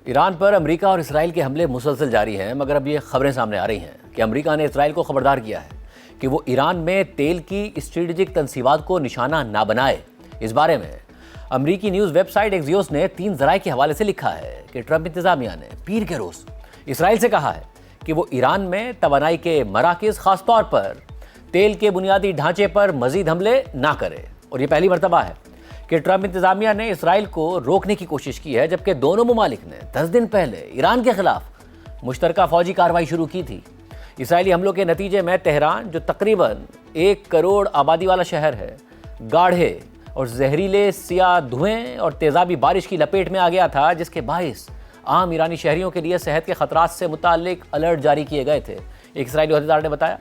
ایران پر امریکہ اور اسرائیل کے حملے مسلسل جاری ہیں، مگر اب یہ خبریں سامنے آ رہی ہیں کہ امریکہ نے اسرائیل کو خبردار کیا ہے کہ وہ ایران میں تیل کی اسٹریٹجک تنصیبات کو نشانہ نہ بنائے۔ اس بارے میں امریکی نیوز ویب سائٹ ایکزیوس نے 3 ذرائع کے حوالے سے لکھا ہے کہ ٹرمپ انتظامیہ نے پیر کے روز اسرائیل سے کہا ہے کہ وہ ایران میں توانائی کے مراکز، خاص طور پر تیل کے بنیادی ڈھانچے پر مزید حملے نہ کرے۔ اور یہ پہلی مرتبہ ہے کہ ٹرمپ انتظامیہ نے اسرائیل کو روکنے کی کوشش کی ہے، جبکہ دونوں ممالک نے 10 دن پہلے ایران کے خلاف مشترکہ فوجی کارروائی شروع کی تھی۔ اسرائیلی حملوں کے نتیجے میں تہران، جو تقریباً 1 کروڑ آبادی والا شہر ہے، گاڑھے اور زہریلے سیاہ دھوئیں اور تیزابی بارش کی لپیٹ میں آ گیا تھا، جس کے باعث عام ایرانی شہریوں کے لیے صحت کے خطرات سے متعلق الرٹ جاری کیے گئے تھے۔ ایک اسرائیلی عہدیدار نے بتایا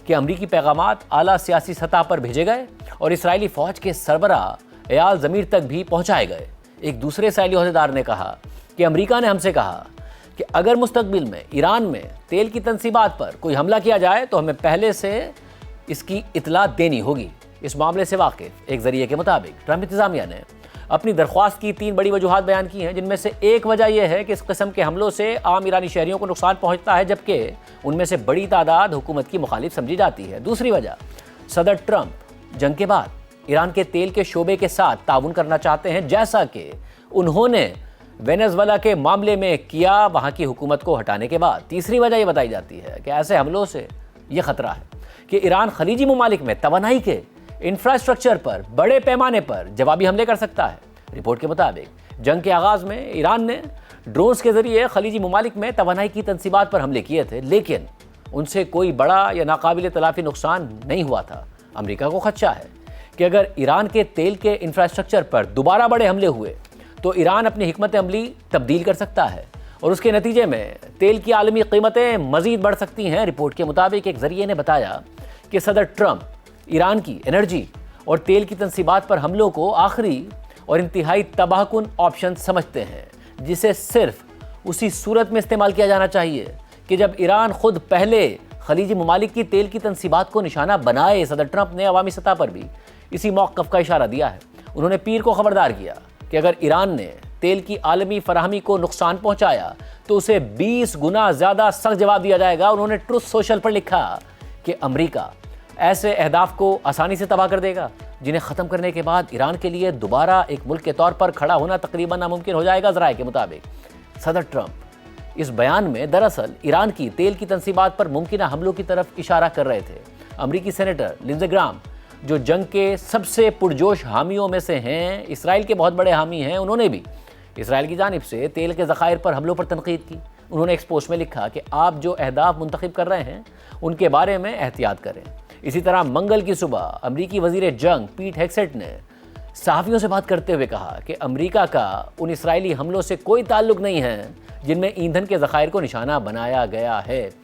کہ امریکی پیغامات اعلیٰ سیاسی سطح پر بھیجے گئے اور اسرائیلی فوج کے سربراہ ایال زمیر تک بھی پہنچائے گئے۔ ایک دوسرے اسرائیلی عہدیدار نے کہا کہ امریکہ نے ہم سے کہا کہ اگر مستقبل میں ایران میں تیل کی تنصیبات پر کوئی حملہ کیا جائے تو ہمیں پہلے سے اس کی اطلاع دینی ہوگی۔ اس معاملے سے واقف ایک ذریعے کے مطابق ٹرمپ انتظامیہ نے اپنی درخواست کی 3 بڑی وجوہات بیان کی ہیں، جن میں سے ایک وجہ یہ ہے کہ اس قسم کے حملوں سے عام ایرانی شہریوں کو نقصان پہنچتا ہے، جبکہ ان میں سے بڑی تعداد حکومت کی مخالف سمجھی جاتی ہے۔ دوسری وجہ، صدر ٹرمپ جنگ کے بعد ایران کے تیل کے شعبے کے ساتھ تعاون کرنا چاہتے ہیں، جیسا کہ انہوں نے وینزویلا کے معاملے میں کیا وہاں کی حکومت کو ہٹانے کے بعد۔ تیسری وجہ یہ بتائی جاتی ہے کہ ایسے حملوں سے یہ خطرہ ہے کہ ایران خلیجی ممالک میں توانائی کے انفراسٹرکچر پر بڑے پیمانے پر جوابی حملے کر سکتا ہے۔ رپورٹ کے مطابق جنگ کے آغاز میں ایران نے ڈرونز کے ذریعے خلیجی ممالک میں توانائی کی تنصیبات پر حملے کیے تھے، لیکن ان سے کوئی بڑا یا ناقابل تلافی نقصان نہیں ہوا تھا۔ امریکہ کو خدشہ ہے کہ اگر ایران کے تیل کے انفراسٹرکچر پر دوبارہ بڑے حملے ہوئے تو ایران اپنی حکمت عملی تبدیل کر سکتا ہے اور اس کے نتیجے میں تیل کی عالمی قیمتیں مزید بڑھ سکتی ہیں۔ رپورٹ کے مطابق ایک ذریعے نے بتایا کہ صدر ٹرمپ ایران کی انرجی اور تیل کی تنصیبات پر حملوں کو آخری اور انتہائی تباہ کن آپشن سمجھتے ہیں، جسے صرف اسی صورت میں استعمال کیا جانا چاہیے کہ جب ایران خود پہلے خلیجی ممالک کی تیل کی تنصیبات کو نشانہ بنائے۔ صدر ٹرمپ نے عوامی سطح پر بھی اسی موقف کا اشارہ دیا ہے۔ انہوں نے پیر کو خبردار کیا کہ اگر ایران نے تیل کی عالمی فراہمی کو نقصان پہنچایا تو اسے 20 گنا زیادہ سخت جواب دیا جائے گا۔ انہوں نے ٹروتھ سوشل پر لکھا کہ امریکہ ایسے اہداف کو آسانی سے تباہ کر دے گا جنہیں ختم کرنے کے بعد ایران کے لیے دوبارہ ایک ملک کے طور پر کھڑا ہونا تقریباً ناممکن ہو جائے گا۔ ذرائع کے مطابق صدر ٹرمپ اس بیان میں دراصل ایران کی تیل کی تنصیبات پر ممکنہ حملوں کی طرف اشارہ کر رہے تھے۔ امریکی سینیٹر لنزے گرام، جو جنگ کے سب سے پرجوش حامیوں میں سے ہیں، اسرائیل کے بہت بڑے حامی ہیں، انہوں نے بھی اسرائیل کی جانب سے تیل کے ذخائر پر حملوں پر تنقید کی۔ انہوں نے ایک پوسٹ میں لکھا کہ آپ جو اہداف منتخب کر رہے ہیں ان کے بارے میں احتیاط کریں۔ اسی طرح منگل کی صبح امریکی وزیر جنگ پیٹ ہیگسیٹ نے صحافیوں سے بات کرتے ہوئے کہا کہ امریکہ کا ان اسرائیلی حملوں سے کوئی تعلق نہیں ہے جن میں ایندھن کے ذخائر کو نشانہ بنایا گیا ہے۔